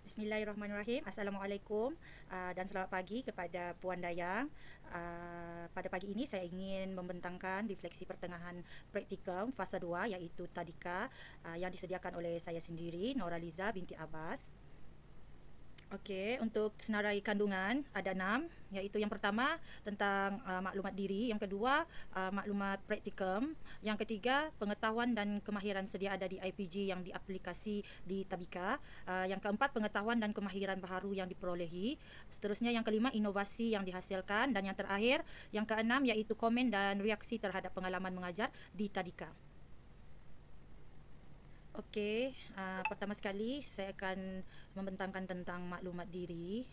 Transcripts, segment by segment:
Bismillahirrahmanirrahim. Assalamualaikum dan selamat pagi kepada Puan Dayang. Pada pagi ini saya ingin membentangkan refleksi pertengahan praktikum fasa 2 iaitu Tadika yang disediakan oleh saya sendiri, Noraliza binti Abbas. Okey, untuk senarai kandungan ada 6, iaitu yang pertama tentang maklumat diri, yang kedua maklumat praktikum, yang ketiga pengetahuan dan kemahiran sedia ada di IPG yang diaplikasi di Tabika, yang keempat pengetahuan dan kemahiran baharu yang diperolehi, seterusnya yang kelima inovasi yang dihasilkan, dan yang terakhir yang keenam iaitu komen dan reaksi terhadap pengalaman mengajar di Tadika. Okey, pertama sekali saya akan membentangkan tentang maklumat diri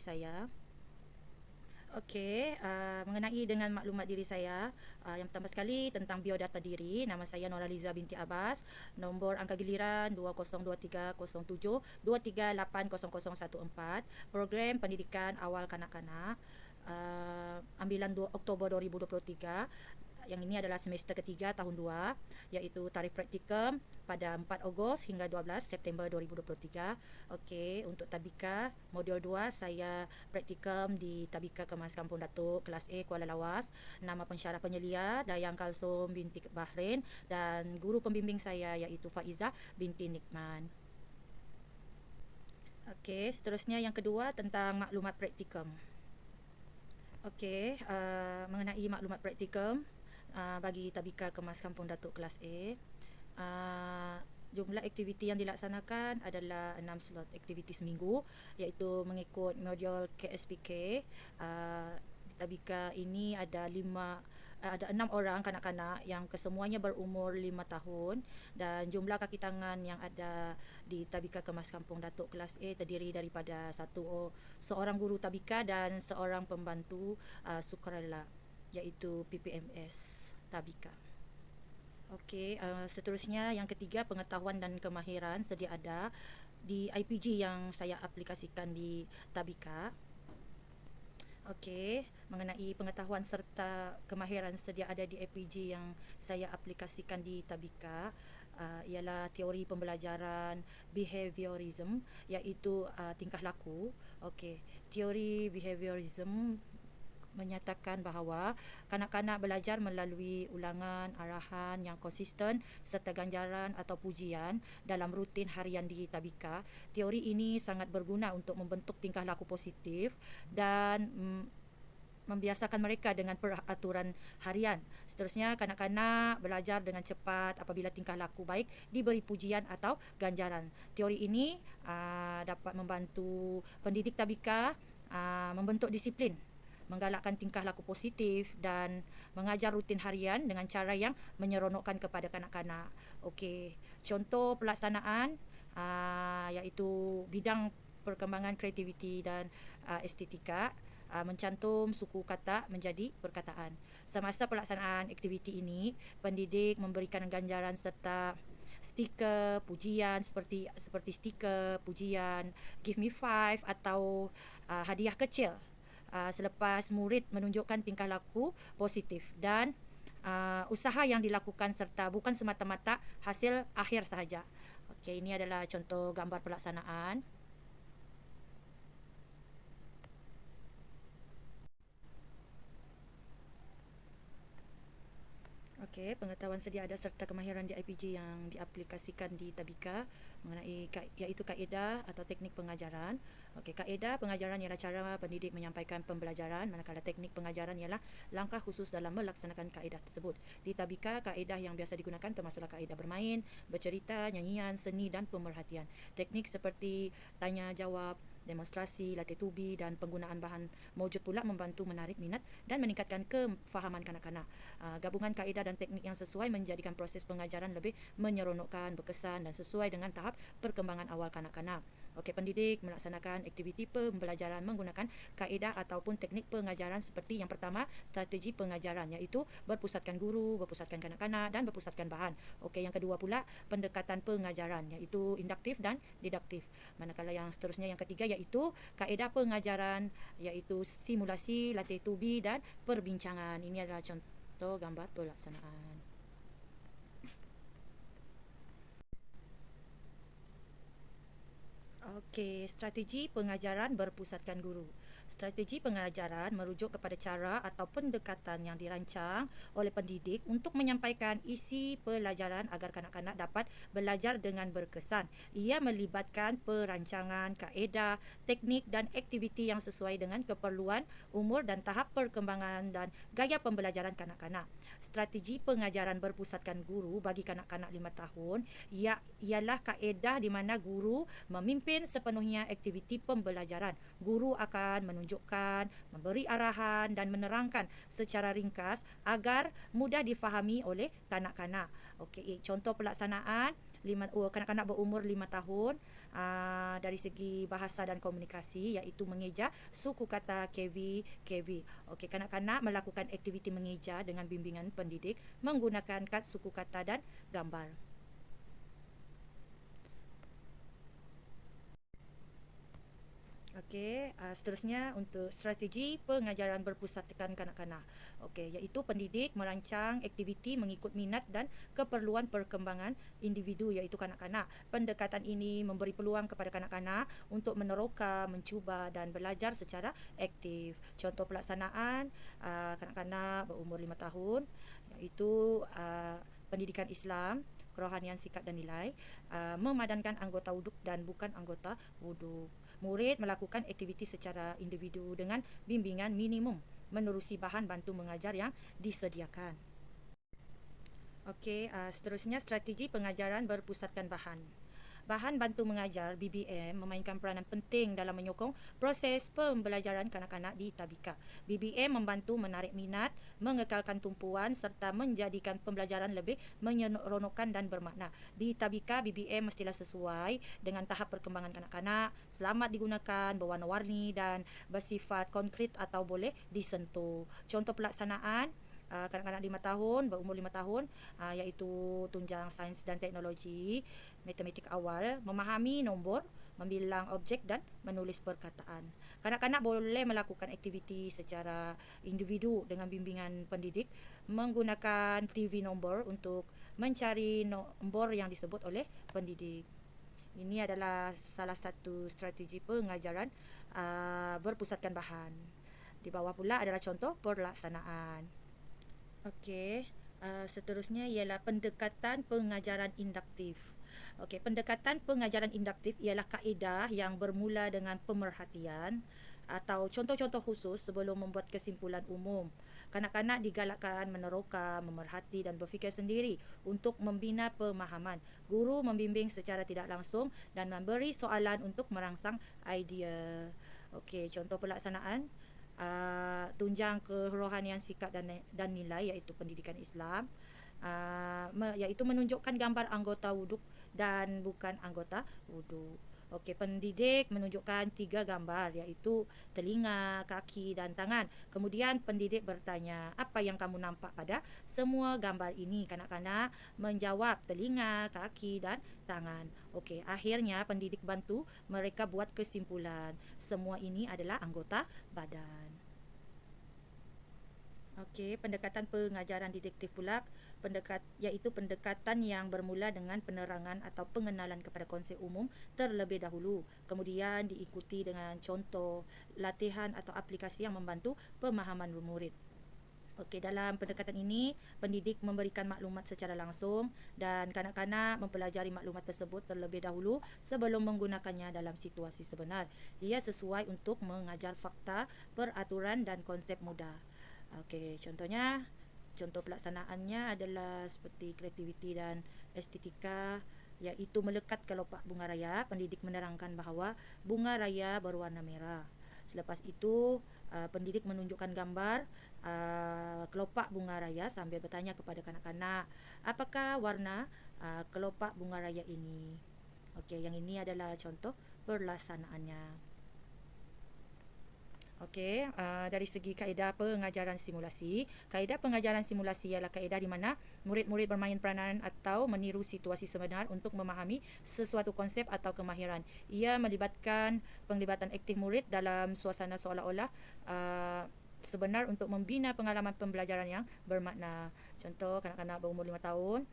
saya. Okey, mengenai dengan maklumat diri saya, yang pertama sekali tentang biodata diri, nama saya Noraliza binti Abbas, nombor angka giliran 20230723880014, program pendidikan awal kanak-kanak, ambilan Oktober 2023. Yang ini adalah semester ketiga tahun 2, iaitu tarikh praktikum pada 4 Ogos hingga 12 September 2023. Okey, untuk Tabika modul 2 saya praktikum di Tabika Kemas Kampung Datuk kelas A Kuala Lawas. Nama pensyarah penyelia Dayang Kalsum binti Bahrain dan guru pembimbing saya iaitu Faizah binti Nikman. Okey, seterusnya yang kedua tentang maklumat praktikum. Okey, mengenai maklumat praktikum bagi Tabika Kemas Kampung Datuk kelas A, jumlah aktiviti yang dilaksanakan adalah 6 slot aktiviti seminggu, iaitu mengikut modul KSPK. Tabika ini ada 6 orang kanak-kanak yang kesemuanya berumur 5 tahun, dan jumlah kaki tangan yang ada di Tabika Kemas Kampung Datuk kelas A terdiri daripada seorang guru Tabika dan seorang pembantu sukarela, iaitu PPMS Tabika. Okey, seterusnya yang ketiga pengetahuan dan kemahiran sedia ada di IPG yang saya aplikasikan di Tabika. Okey, mengenai pengetahuan serta kemahiran sedia ada di IPG yang saya aplikasikan di Tabika ialah teori pembelajaran behaviorism, iaitu tingkah laku. Okey, teori behaviorism menyatakan bahawa kanak-kanak belajar melalui ulangan, arahan yang konsisten serta ganjaran atau pujian dalam rutin harian di Tabika. Teori ini sangat berguna untuk membentuk tingkah laku positif dan membiasakan mereka dengan peraturan harian. Seterusnya, kanak-kanak belajar dengan cepat apabila tingkah laku baik diberi pujian atau ganjaran. Teori ini dapat membantu pendidik Tabika membentuk disiplin, menggalakkan tingkah laku positif dan mengajar rutin harian dengan cara yang menyeronokkan kepada kanak-kanak. Okey, contoh pelaksanaan iaitu bidang perkembangan kreativiti dan estetika, mencantum suku kata menjadi perkataan. Semasa pelaksanaan aktiviti ini, pendidik memberikan ganjaran serta stiker pujian seperti stiker pujian give me 5 atau hadiah kecil selepas murid menunjukkan tingkah laku positif dan usaha yang dilakukan serta bukan semata-mata hasil akhir sahaja. Okey, ini adalah contoh gambar pelaksanaan. Okey, pengetahuan sedia ada serta kemahiran di IPG yang diaplikasikan di Tabika mengenai iaitu kaedah atau teknik pengajaran. Okey, kaedah pengajaran ialah cara pendidik menyampaikan pembelajaran, manakala teknik pengajaran ialah langkah khusus dalam melaksanakan kaedah tersebut. Di Tabika, kaedah yang biasa digunakan termasuklah kaedah bermain, bercerita, nyanyian, seni dan pemerhatian. Teknik seperti tanya jawab, demonstrasi, latih tubi dan penggunaan bahan mewujud pula membantu menarik minat dan meningkatkan kefahaman kanak-kanak. Gabungan kaedah dan teknik yang sesuai menjadikan proses pengajaran lebih menyeronokkan, berkesan dan sesuai dengan tahap perkembangan awal kanak-kanak. Okey, pendidik melaksanakan aktiviti pembelajaran menggunakan kaedah ataupun teknik pengajaran seperti yang pertama, strategi pengajaran iaitu berpusatkan guru, berpusatkan kanak-kanak dan berpusatkan bahan. Okey, yang kedua pula pendekatan pengajaran iaitu induktif dan diduktif. Manakala yang seterusnya yang ketiga iaitu kaedah pengajaran iaitu simulasi, latih tubi dan perbincangan. Ini adalah contoh gambar pelaksanaan. Okey, strategi pengajaran berpusatkan guru. Strategi pengajaran merujuk kepada cara atau pendekatan yang dirancang oleh pendidik untuk menyampaikan isi pelajaran agar kanak-kanak dapat belajar dengan berkesan. Ia melibatkan perancangan, kaedah, teknik dan aktiviti yang sesuai dengan keperluan, umur dan tahap perkembangan dan gaya pembelajaran kanak-kanak. Strategi pengajaran berpusatkan guru bagi kanak-kanak 5 tahun ialah kaedah di mana guru memimpin sepenuhnya aktiviti pembelajaran. Guru akan menunjukkan, memberi arahan dan menerangkan secara ringkas agar mudah difahami oleh kanak-kanak. Okey, contoh pelaksanaan kanak-kanak berumur 5 tahun dari segi bahasa dan komunikasi iaitu mengeja suku kata KV KV. Okey, kanak-kanak melakukan aktiviti mengeja dengan bimbingan pendidik menggunakan kad suku kata dan gambar. Okey, seterusnya untuk strategi pengajaran berpusatkan kanak-kanak. Okey, iaitu pendidik merancang aktiviti mengikut minat dan keperluan perkembangan individu iaitu kanak-kanak. Pendekatan ini memberi peluang kepada kanak-kanak untuk meneroka, mencuba dan belajar secara aktif. Contoh pelaksanaan kanak-kanak berumur 5 tahun iaitu pendidikan Islam, kerohanian, sikap dan nilai, memadankan anggota wuduk dan bukan anggota wuduk. Murid melakukan aktiviti secara individu dengan bimbingan minimum menerusi bahan bantu mengajar yang disediakan. Okey, seterusnya strategi pengajaran berpusatkan bahan. Bahan bantu mengajar BBM memainkan peranan penting dalam menyokong proses pembelajaran kanak-kanak di tadbika. BBM membantu menarik minat, mengekalkan tumpuan serta menjadikan pembelajaran lebih menyeronokkan dan bermakna. Di tadbika, BBM mestilah sesuai dengan tahap perkembangan kanak-kanak, selamat digunakan, berwarna-warni dan bersifat konkret atau boleh disentuh. Contoh pelaksanaan kanak-kanak 5 tahun, berumur 5 tahun, iaitu tunjang sains dan teknologi, matematik awal, memahami nombor, membilang objek dan menulis perkataan. Kanak-kanak boleh melakukan aktiviti secara individu dengan bimbingan pendidik menggunakan TV nombor untuk mencari nombor yang disebut oleh pendidik. Ini adalah salah satu strategi pengajaran berpusatkan bahan. Di bawah pula adalah contoh pelaksanaan. Okey, seterusnya ialah pendekatan pengajaran induktif. Okey, pendekatan pengajaran induktif ialah kaedah yang bermula dengan pemerhatian atau contoh-contoh khusus sebelum membuat kesimpulan umum. Kanak-kanak digalakkan meneroka, memerhati dan berfikir sendiri untuk membina pemahaman. Guru membimbing secara tidak langsung dan memberi soalan untuk merangsang idea. Okey, contoh pelaksanaan tunjang kerohanian, sikap dan nilai iaitu pendidikan Islam, iaitu menunjukkan gambar anggota wuduk dan bukan anggota wuduk. Okey, pendidik menunjukkan 3 gambar iaitu telinga, kaki dan tangan. Kemudian pendidik bertanya, apa yang kamu nampak pada semua gambar ini? Kanak-kanak menjawab telinga, kaki dan tangan. Okey, akhirnya pendidik bantu mereka buat kesimpulan. Semua ini adalah anggota badan. Okey, pendekatan pengajaran didiktif pula iaitu pendekatan yang bermula dengan penerangan atau pengenalan kepada konsep umum terlebih dahulu. Kemudian diikuti dengan contoh, latihan atau aplikasi yang membantu pemahaman murid. Okey, dalam pendekatan ini, pendidik memberikan maklumat secara langsung dan kanak-kanak mempelajari maklumat tersebut terlebih dahulu sebelum menggunakannya dalam situasi sebenar. Ia sesuai untuk mengajar fakta, peraturan dan konsep mudah. Okey, contoh pelaksanaannya adalah seperti kreativiti dan estetika, iaitu melekat kelopak bunga raya. Pendidik menerangkan bahawa bunga raya berwarna merah. Selepas itu, pendidik menunjukkan gambar kelopak bunga raya sambil bertanya kepada kanak-kanak, apakah warna kelopak bunga raya ini? Okey, yang ini adalah contoh pelaksanaannya. Okey, dari segi kaedah pengajaran simulasi. Kaedah pengajaran simulasi ialah kaedah di mana murid-murid bermain peranan atau meniru situasi sebenar untuk memahami sesuatu konsep atau kemahiran. Ia melibatkan penglibatan aktif murid dalam suasana seolah-olah sebenar untuk membina pengalaman pembelajaran yang bermakna. Contoh, kanak-kanak berumur 5 tahun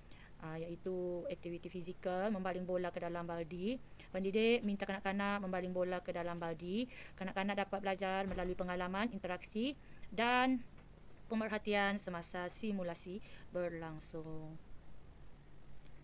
iaitu aktiviti fizikal, membaling bola ke dalam baldi. Pendidik minta kanak-kanak membaling bola ke dalam baldi. Kanak-kanak dapat belajar melalui pengalaman, interaksi dan pemerhatian semasa simulasi berlangsung.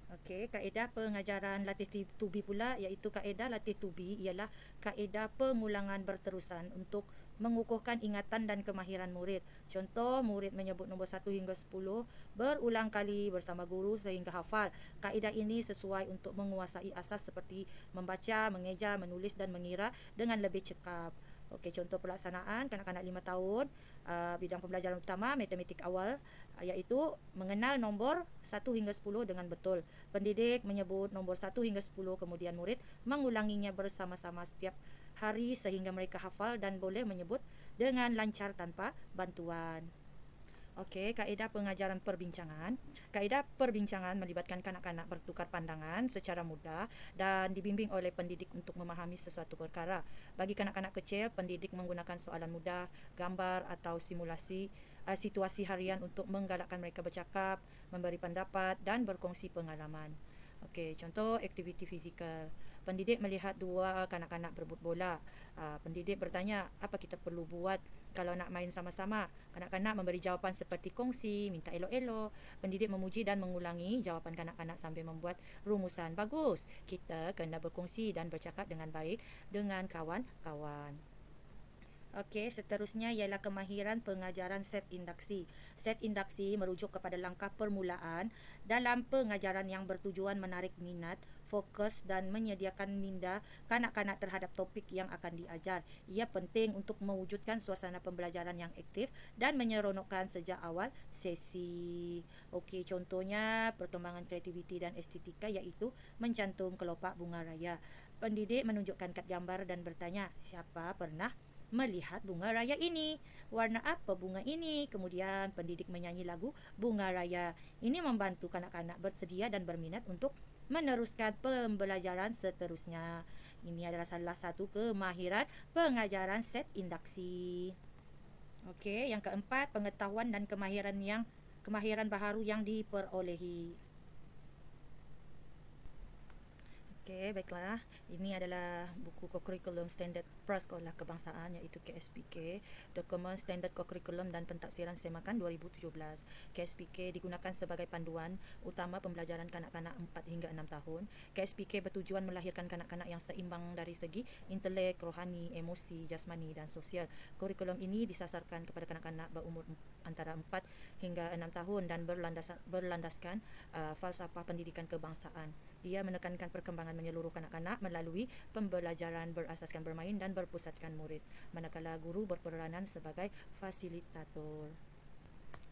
Okey, kaedah pengajaran latih tubi pula iaitu kaedah latih tubi ialah kaedah pengulangan berterusan untuk mengukuhkan ingatan dan kemahiran murid. Contoh, murid menyebut nombor 1 hingga 10 berulang kali bersama guru sehingga hafal. Kaedah ini sesuai untuk menguasai asas seperti membaca, mengeja, menulis dan mengira dengan lebih cekap. Okey, contoh pelaksanaan kanak-kanak 5 tahun, bidang pembelajaran utama matematik awal iaitu mengenal nombor 1 hingga 10 dengan betul. Pendidik menyebut nombor 1 hingga 10, kemudian murid mengulanginya bersama-sama setiap hari sehingga mereka hafal dan boleh menyebut dengan lancar tanpa bantuan. Okey, kaedah pengajaran perbincangan. Kaedah perbincangan melibatkan kanak-kanak bertukar pandangan secara mudah dan dibimbing oleh pendidik untuk memahami sesuatu perkara. Bagi kanak-kanak kecil, pendidik menggunakan soalan mudah, gambar atau simulasi situasi harian untuk menggalakkan mereka bercakap, memberi pendapat dan berkongsi pengalaman. Okey, contoh aktiviti fizikal. Pendidik melihat dua kanak-kanak berebut bola. Pendidik bertanya, apa kita perlu buat kalau nak main sama-sama? Kanak-kanak memberi jawapan seperti kongsi, minta elok-elok. Pendidik memuji dan mengulangi jawapan kanak-kanak sambil membuat rumusan. Bagus, kita kena berkongsi dan bercakap dengan baik dengan kawan-kawan. Okey, seterusnya ialah kemahiran pengajaran set induksi. Set induksi merujuk kepada langkah permulaan dalam pengajaran yang bertujuan menarik minat, fokus dan menyediakan minda kanak-kanak terhadap topik yang akan diajar. Ia penting untuk mewujudkan suasana pembelajaran yang aktif dan menyeronokkan sejak awal sesi. Okey, contohnya perkembangan kreativiti dan estetika iaitu mencantum kelopak bunga raya. Pendidik menunjukkan kad gambar dan bertanya, siapa pernah melihat bunga raya ini? Warna apa bunga ini? Kemudian pendidik menyanyi lagu Bunga Raya. Ini membantu kanak-kanak bersedia dan berminat untuk meneruskan pembelajaran seterusnya. Ini adalah salah satu kemahiran pengajaran set induksi. Okey, yang keempat, pengetahuan dan kemahiran baharu yang diperolehi. Okey, baiklah. Ini adalah buku Kokurikulum Standard Prasekolah Kebangsaan iaitu KSPK, Dokumen Standard Kokurikulum dan Pentaksiran Semakan 2017. KSPK digunakan sebagai panduan utama pembelajaran kanak-kanak 4 hingga 6 tahun. KSPK bertujuan melahirkan kanak-kanak yang seimbang dari segi intelek, rohani, emosi, jasmani dan sosial. Kurikulum ini disasarkan kepada kanak-kanak berumur antara 4 hingga 6 tahun dan berlandaskan falsafah pendidikan kebangsaan. Ia menekankan perkembangan menyeluruh kanak-kanak melalui pembelajaran berasaskan bermain dan berpusatkan murid, manakala guru berperanan sebagai fasilitator.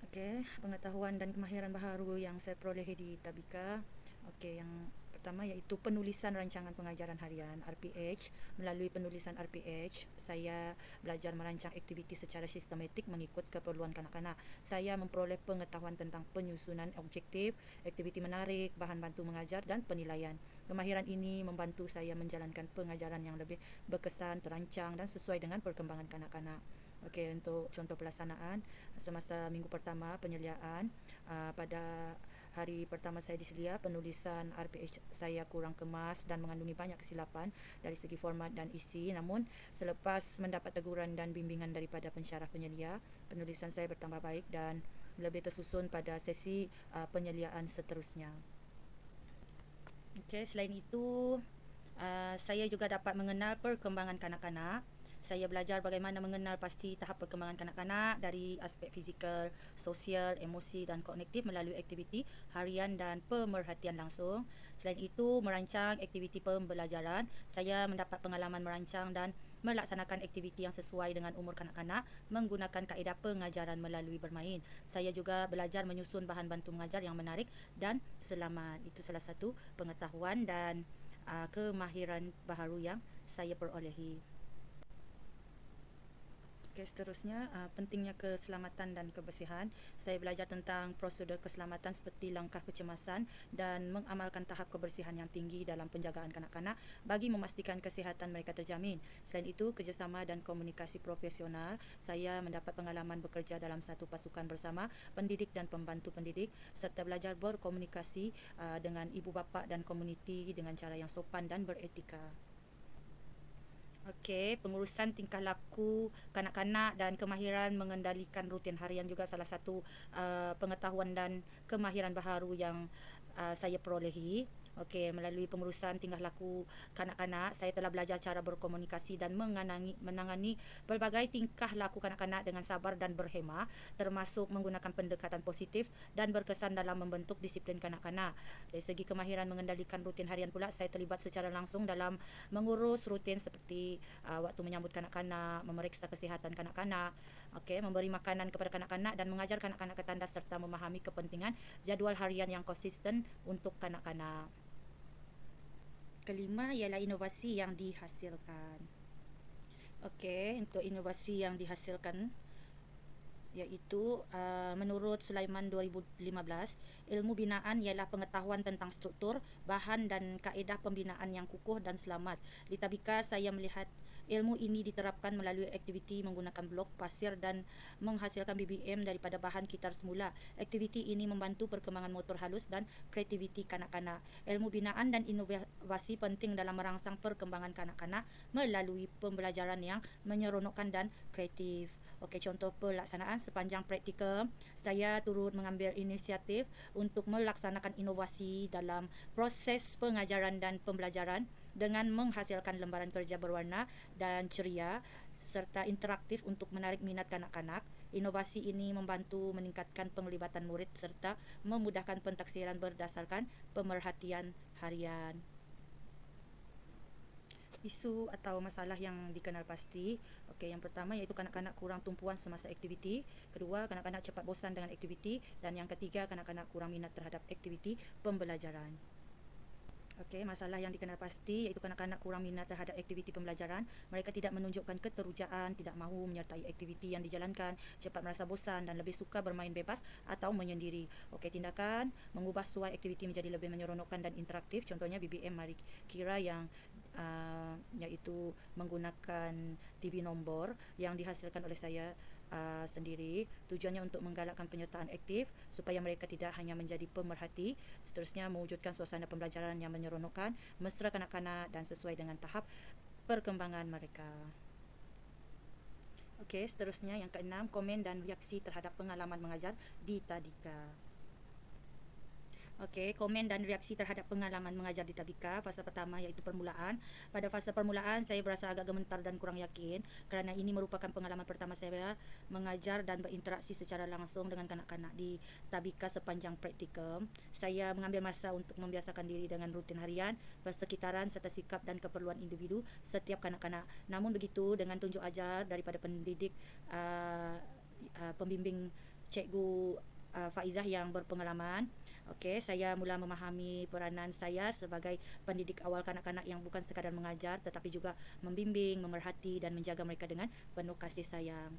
Okey, pengetahuan dan kemahiran baharu yang saya perolehi di Tabika. Okey, yang pertama iaitu penulisan rancangan pengajaran harian RPH. Melalui penulisan RPH, saya belajar merancang aktiviti secara sistematik mengikut keperluan kanak-kanak. Saya memperoleh pengetahuan tentang penyusunan objektif, aktiviti menarik, bahan bantu mengajar dan penilaian. Kemahiran ini membantu saya menjalankan pengajaran yang lebih berkesan, terancang dan sesuai dengan perkembangan kanak-kanak. Okey, untuk contoh pelaksanaan semasa minggu pertama penyeliaan, pada hari pertama saya diselia, penulisan RPH saya kurang kemas dan mengandungi banyak kesilapan dari segi format dan isi. Namun selepas mendapat teguran dan bimbingan daripada pensyarah penyelia, penulisan saya bertambah baik dan lebih tersusun pada sesi penyeliaan seterusnya. Okey, selain itu saya juga dapat mengenal perkembangan kanak-kanak. Saya belajar bagaimana mengenal pasti tahap perkembangan kanak-kanak dari aspek fizikal, sosial, emosi dan kognitif melalui aktiviti harian dan pemerhatian langsung. Selain itu, merancang aktiviti pembelajaran. Saya mendapat pengalaman merancang dan melaksanakan aktiviti yang sesuai dengan umur kanak-kanak menggunakan kaedah pengajaran melalui bermain. Saya juga belajar menyusun bahan bantu mengajar yang menarik dan selamat. Itu salah satu pengetahuan dan kemahiran baharu yang saya perolehi. Okey, seterusnya pentingnya keselamatan dan kebersihan. Saya belajar tentang prosedur keselamatan seperti langkah kecemasan dan mengamalkan tahap kebersihan yang tinggi dalam penjagaan kanak-kanak bagi memastikan kesihatan mereka terjamin. Selain itu, kerjasama dan komunikasi profesional. Saya mendapat pengalaman bekerja dalam satu pasukan bersama pendidik dan pembantu pendidik serta belajar berkomunikasi dengan ibu bapa dan komuniti dengan cara yang sopan dan beretika. Okey, pengurusan tingkah laku kanak-kanak dan kemahiran mengendalikan rutin harian juga salah satu pengetahuan dan kemahiran baharu yang saya perolehi. Okey, melalui pengurusan tingkah laku kanak-kanak, saya telah belajar cara berkomunikasi dan menangani pelbagai tingkah laku kanak-kanak dengan sabar dan berhemah, termasuk menggunakan pendekatan positif dan berkesan dalam membentuk disiplin kanak-kanak. Dari segi kemahiran mengendalikan rutin harian pula, saya terlibat secara langsung dalam mengurus rutin seperti waktu menyambut kanak-kanak, memeriksa kesihatan kanak-kanak, okey, memberi makanan kepada kanak-kanak dan mengajar kanak-kanak ketandas serta memahami kepentingan jadual harian yang konsisten untuk kanak-kanak. Kelima ialah inovasi yang dihasilkan. Okey, untuk inovasi yang dihasilkan iaitu menurut Sulaiman 2015, ilmu binaan ialah pengetahuan tentang struktur, bahan dan kaedah pembinaan yang kukuh dan selamat. Di Tabika, saya melihat ilmu ini diterapkan melalui aktiviti menggunakan blok, pasir dan menghasilkan BBM daripada bahan kitar semula. Aktiviti ini membantu perkembangan motor halus dan kreativiti kanak-kanak. Ilmu binaan dan inovasi penting dalam merangsang perkembangan kanak-kanak melalui pembelajaran yang menyeronokkan dan kreatif. Okey, contoh pelaksanaan sepanjang praktikum, saya turut mengambil inisiatif untuk melaksanakan inovasi dalam proses pengajaran dan pembelajaran dengan menghasilkan lembaran kerja berwarna dan ceria serta interaktif untuk menarik minat kanak-kanak. Inovasi ini membantu meningkatkan penglibatan murid serta memudahkan pentaksiran berdasarkan pemerhatian harian. Isu atau masalah yang dikenal pasti. Okey, yang pertama iaitu kanak-kanak kurang tumpuan semasa aktiviti. Kedua, kanak-kanak cepat bosan dengan aktiviti. Dan yang ketiga, kanak-kanak kurang minat terhadap aktiviti pembelajaran. Okey, masalah yang dikenal pasti iaitu kanak-kanak kurang minat terhadap aktiviti pembelajaran. Mereka tidak menunjukkan keterujaan, tidak mahu menyertai aktiviti yang dijalankan, cepat merasa bosan dan lebih suka bermain bebas atau menyendiri. Okey, tindakan mengubah suai aktiviti menjadi lebih menyeronokkan dan interaktif. Contohnya BBM Mari Kira yang iaitu menggunakan TV nombor yang dihasilkan oleh saya sendiri. Tujuannya untuk menggalakkan penyertaan aktif supaya mereka tidak hanya menjadi pemerhati. Seterusnya, mewujudkan suasana pembelajaran yang menyeronokkan, mesra kanak-kanak dan sesuai dengan tahap perkembangan mereka. Okey, seterusnya yang keenam, komen dan reaksi terhadap pengalaman mengajar di Tadika. Okey, komen dan reaksi terhadap pengalaman mengajar di Tabika. Fasa pertama iaitu permulaan. Pada fasa permulaan, saya berasa agak gemetar dan kurang yakin kerana ini merupakan pengalaman pertama saya mengajar dan berinteraksi secara langsung dengan kanak-kanak di Tabika sepanjang praktikum. Saya mengambil masa untuk membiasakan diri dengan rutin harian, persekitaran serta sikap dan keperluan individu setiap kanak-kanak. Namun begitu, dengan tunjuk ajar daripada pendidik pembimbing Cikgu Faizah yang berpengalaman, okey, saya mula memahami peranan saya sebagai pendidik awal kanak-kanak yang bukan sekadar mengajar tetapi juga membimbing, memerhati dan menjaga mereka dengan penuh kasih sayang.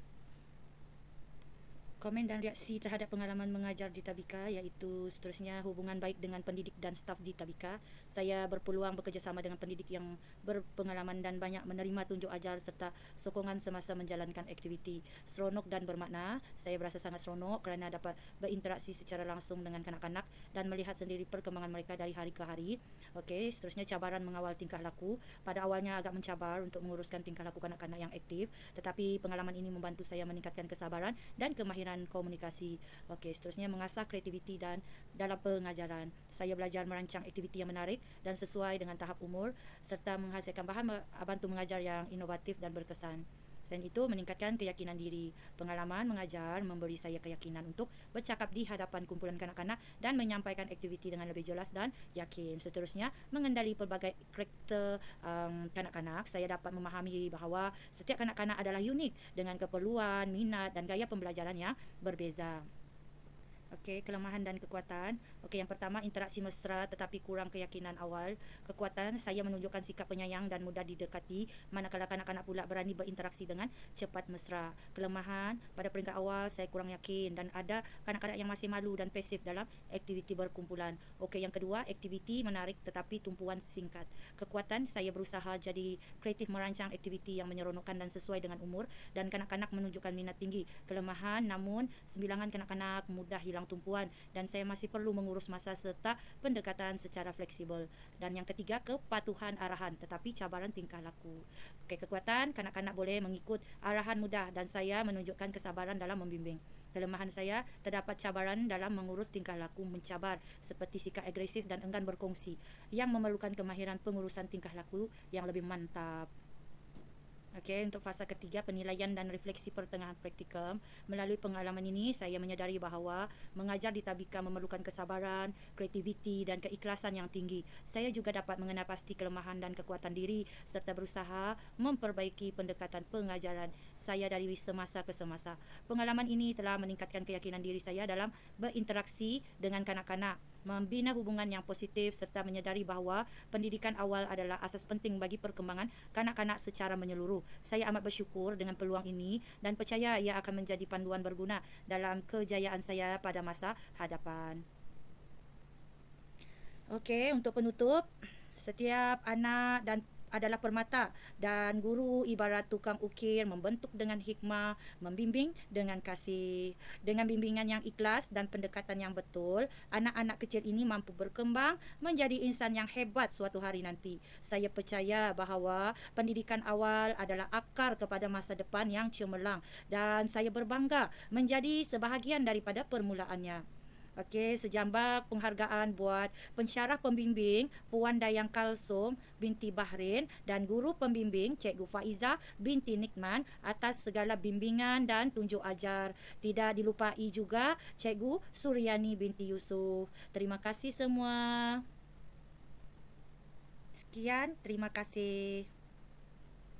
Komen dan reaksi terhadap pengalaman mengajar di Tabika iaitu seterusnya hubungan baik dengan pendidik dan staf di Tabika. Saya berpeluang bekerjasama dengan pendidik yang berpengalaman dan banyak menerima tunjuk ajar serta sokongan semasa menjalankan aktiviti. Seronok dan bermakna. Saya berasa sangat seronok kerana dapat berinteraksi secara langsung dengan kanak-kanak dan melihat sendiri perkembangan mereka dari hari ke hari. Okey, seterusnya cabaran mengawal tingkah laku. Pada awalnya agak mencabar untuk menguruskan tingkah laku kanak-kanak yang aktif, tetapi pengalaman ini membantu saya meningkatkan kesabaran dan kemahiran komunikasi. Okey, seterusnya mengasah kreativiti dan dalam pengajaran. Saya belajar merancang aktiviti yang menarik dan sesuai dengan tahap umur serta menghasilkan bahan bantu mengajar yang inovatif dan berkesan. Selain itu, meningkatkan keyakinan diri. Pengalaman mengajar memberi saya keyakinan untuk bercakap di hadapan kumpulan kanak-kanak dan menyampaikan aktiviti dengan lebih jelas dan yakin. Seterusnya, mengendali pelbagai karakter kanak-kanak. Saya dapat memahami bahawa setiap kanak-kanak adalah unik dengan keperluan, minat dan gaya pembelajaran yang berbeza. Okey, kelemahan dan kekuatan. Okey, yang pertama interaksi mesra tetapi kurang keyakinan awal. Kekuatan, saya menunjukkan sikap penyayang dan mudah didekati, manakala kanak-kanak pula berani berinteraksi dengan cepat mesra. Kelemahan, pada peringkat awal saya kurang yakin dan ada kanak-kanak yang masih malu dan pasif dalam aktiviti berkumpulan. Okey, yang kedua, aktiviti menarik tetapi tumpuan singkat. Kekuatan, saya berusaha jadi kreatif merancang aktiviti yang menyeronokkan dan sesuai dengan umur dan kanak-kanak menunjukkan minat tinggi. Kelemahan, namun sebilangan kanak-kanak mudah hilang tumpuan dan saya masih perlu mengurus masa serta pendekatan secara fleksibel. Dan yang ketiga, kepatuhan arahan tetapi cabaran tingkah laku. Okey, kekuatan, kanak-kanak boleh mengikut arahan mudah dan saya menunjukkan kesabaran dalam membimbing. Kelemahan saya, terdapat cabaran dalam mengurus tingkah laku mencabar seperti sikap agresif dan enggan berkongsi yang memerlukan kemahiran pengurusan tingkah laku yang lebih mantap. Okey, untuk fasa ketiga, penilaian dan refleksi pertengahan praktikum. Melalui pengalaman ini, saya menyadari bahawa mengajar di tabika memerlukan kesabaran, kreativiti dan keikhlasan yang tinggi. Saya juga dapat mengenal pasti kelemahan dan kekuatan diri serta berusaha memperbaiki pendekatan pengajaran saya dari semasa ke semasa. Pengalaman ini telah meningkatkan keyakinan diri saya dalam berinteraksi dengan kanak-kanak, membina hubungan yang positif serta menyadari bahawa pendidikan awal adalah asas penting bagi perkembangan kanak-kanak secara menyeluruh. Saya amat bersyukur dengan peluang ini dan percaya ia akan menjadi panduan berguna dalam kejayaan saya pada masa hadapan. Okey, untuk penutup, setiap anak dan adalah permata dan guru ibarat tukang ukir membentuk dengan hikmah, membimbing dengan kasih. Dengan bimbingan yang ikhlas dan pendekatan yang betul, anak-anak kecil ini mampu berkembang menjadi insan yang hebat suatu hari nanti. Saya percaya bahawa pendidikan awal adalah akar kepada masa depan yang cemerlang dan saya berbangga menjadi sebahagian daripada permulaannya. Okey, sejambak penghargaan buat pensyarah pembimbing Puan Dayang Kalsum binti Bahrain dan guru pembimbing Cikgu Faiza binti Nikman atas segala bimbingan dan tunjuk ajar. Tidak dilupai juga Cikgu Suryani binti Yusuf. Terima kasih semua. Sekian, terima kasih.